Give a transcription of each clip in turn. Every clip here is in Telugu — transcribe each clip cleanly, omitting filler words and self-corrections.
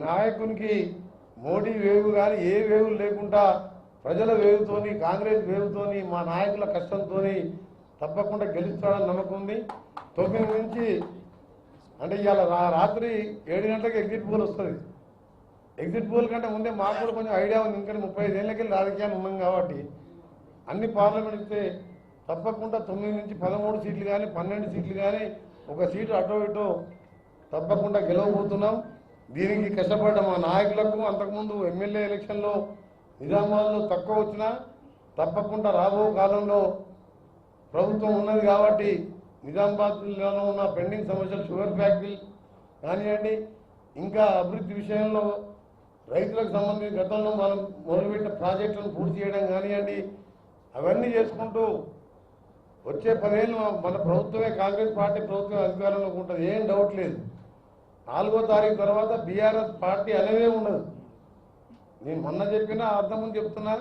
నాయకునికి మోడీ వేవు కానీ ఏ వేవులు లేకుండా ప్రజల వేవుతోని కాంగ్రెస్ వేవుతోని మా నాయకుల కష్టంతోని తప్పకుండా గెలుస్తాడని నమ్మకం ఉంది. 9 నుంచి అంటే ఇవాళ రాత్రి 7 గంటలకు ఎగ్జిట్ పోల్ వస్తుంది. ఎగ్జిట్ పోల్ కంటే ముందే మాకు కూడా కొంచెం ఐడియా ఉంది. ఇంకా 35 ఏళ్ళకి రాజకీయాలు ఉన్నాం కాబట్టి అన్ని పార్లమెంట్ ఇస్తే తప్పకుండా 9 నుంచి 13 సీట్లు కానీ 12 సీట్లు కానీ ఒక సీటు అటో ఇటో తప్పకుండా గెలవబోతున్నాం. దీనికి కష్టపడ్డ మా నాయకులకు అంతకుముందు ఎమ్మెల్యే ఎలక్షన్లో నిజామాబాద్లో తక్కువ వచ్చినా తప్పకుండా రాబో కాలంలో ప్రభుత్వం ఉన్నది కాబట్టి నిజామాబాద్లో ఉన్న పెండింగ్ సమస్యలు షుగర్ ఫ్యాక్టరీ కానివ్వండి, ఇంకా అభివృద్ధి విషయంలో రైతులకు సంబంధించి గతంలో మనం మొదలుపెట్టిన ప్రాజెక్టులను పూర్తి చేయడం కానివ్వండి, అవన్నీ చేసుకుంటూ వచ్చే 10 ఏళ్ళు మన ప్రభుత్వమే కాంగ్రెస్ పార్టీ ప్రభుత్వం అధికారంలో ఉంటుంది. ఏం డౌట్ లేదు. 4వ తారీఖు తర్వాత బీఆర్ఎస్ పార్టీ అనేదే ఉండదు. నేను మొన్న చెప్పినా అర్థమని చెప్తున్నా.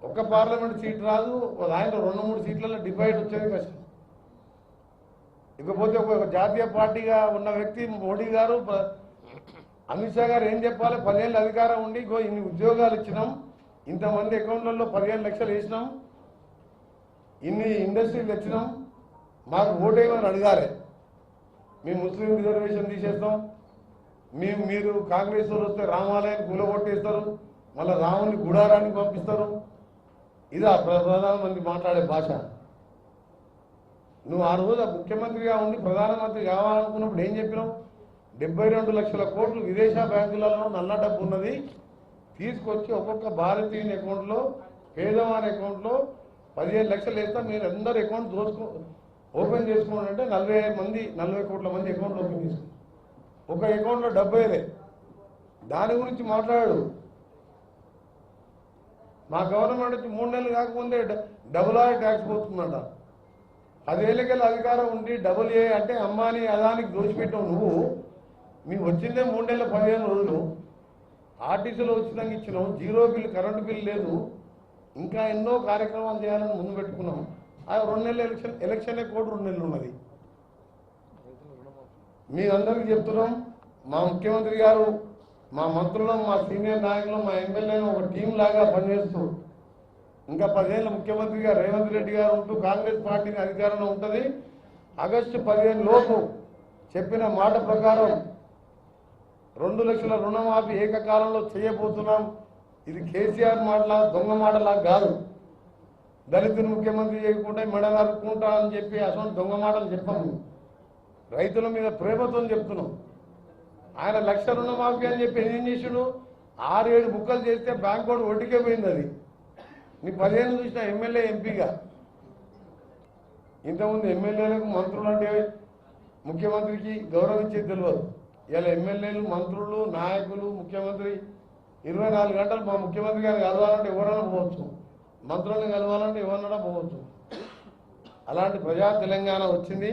ఒక్క పార్లమెంట్ సీట్ రాదు, దాంట్లో 2-3 సీట్లలో డిబేట్ వచ్చేది కష్టం. ఇకపోతే ఒక జాతీయ పార్టీగా ఉన్న వ్యక్తి మోడీ గారు, అమిత్ షా గారు ఏం చెప్పాలి? 10 ఏళ్ళు అధికారం ఉండి ఇన్ని ఉద్యోగాలు ఇచ్చినాం, ఇంతమంది అకౌంట్లలో 15 లక్షలు వేసినాం, ఇన్ని ఇండస్ట్రీలు తెచ్చినాం, మాకు ఓటేయమని అడగాలి. మేము ముస్లిం రిజర్వేషన్ తీసేస్తాం, మీరు కాంగ్రెస్ వాళ్ళు వస్తే రామాలయాన్ని కూలగొట్టేస్తారు, మళ్ళీ రాముని గుడారానికి పంపిస్తారు. ఇదా ప్రధానమంత్రి మాట్లాడే భాష? నువ్వు ఆ రోజు ముఖ్యమంత్రిగా ఉండి ప్రధానమంత్రి కావాలనుకున్నప్పుడు ఏం చెప్పినావు? 72 లక్షల కోట్లు విదేశీ బ్యాంకులలో నల్ల డబ్బు ఉన్నది, తీసుకొచ్చి ఒక్కొక్క భారతీయుని అకౌంట్లో, పేదవాని అకౌంట్లో 15 లక్షలు వేస్తా, మీరు అందరు అకౌంట్ ఓపెన్ చేసుకోండి అంటే 40 కోట్ల మంది అకౌంట్ ఓపెన్ చేసుకోండి. ఒక అకౌంట్లో 70. దాని గురించి మాట్లాడు. మా గవర్నమెంట్ వచ్చి 3 నెలలు కాకముందే డబుల్ ట్యాక్స్ పోతుందంట. 10 ఏళ్ళకెళ్ళి అధికారం ఉండి డబుల్ ఏ అంటే అమ్మాని అదానికి దోచిపెట్టావు నువ్వు. మేము వచ్చిందే 3 నెలల 15 రోజులు. ఆర్టీసీలో ఉచితంగా ఇచ్చినాం, జీరో బిల్లు, కరెంటు బిల్లు లేదు, ఇంకా ఎన్నో కార్యక్రమాలు చేయాలని ముందు పెట్టుకున్నాం. ఆ 2 నెలల ఎలక్షనే కూడా 2 నెలలు ఉన్నది. మీ అందరికీ చెప్తున్నాం, మా ముఖ్యమంత్రి గారు, మా మంత్రులు, మా సీనియర్ నాయకులు, మా ఎమ్మెల్యేలు ఒక టీం లాగా పనిచేస్తూ ఇంకా 10 ఏళ్ళ ముఖ్యమంత్రిగా రేవంత్ రెడ్డి గారు ఉంటూ కాంగ్రెస్ పార్టీని అధికారంలో ఉంటుంది. ఆగస్టు 15 లోపు చెప్పిన మాట ప్రకారం 2 లక్షల రుణమాఫీ ఏకకాలంలో చేయబోతున్నాం. ఇది కేసీఆర్ మాటలా, దొంగ మాటలా కాదు. దళితుని ముఖ్యమంత్రి చేయకుండా మెడనరుకుంటా అని చెప్పి అసలు దొంగ మాటలు చెప్పాము. రైతుల మీద ప్రేమతో చెప్తున్నాం. ఆయన 1 లక్ష రుణమాఫీ అని చెప్పి ఏం చేసాడు? 6-7 బుక్కలు చేస్తే బ్యాంక్ కూడా ఒడ్డుకే పోయింది. అది నీ 10 ఏళ్ళు చూసిన ఎమ్మెల్యే, ఎంపీగా. ఇంతకుముందు ఎమ్మెల్యేలకు మంత్రులు అంటే ముఖ్యమంత్రికి గౌరవించేది తెలియదు. ఇలా ఎమ్మెల్యేలు, మంత్రులు, నాయకులు, ముఖ్యమంత్రి 24 గంటలు మా ముఖ్యమంత్రి గారిని కలవాలంటే ఎవరైనా పోవచ్చు, మంత్రులను కలవాలంటే ఎవరన్నా పోవచ్చు. అలాంటి ప్రజా తెలంగాణ వచ్చింది.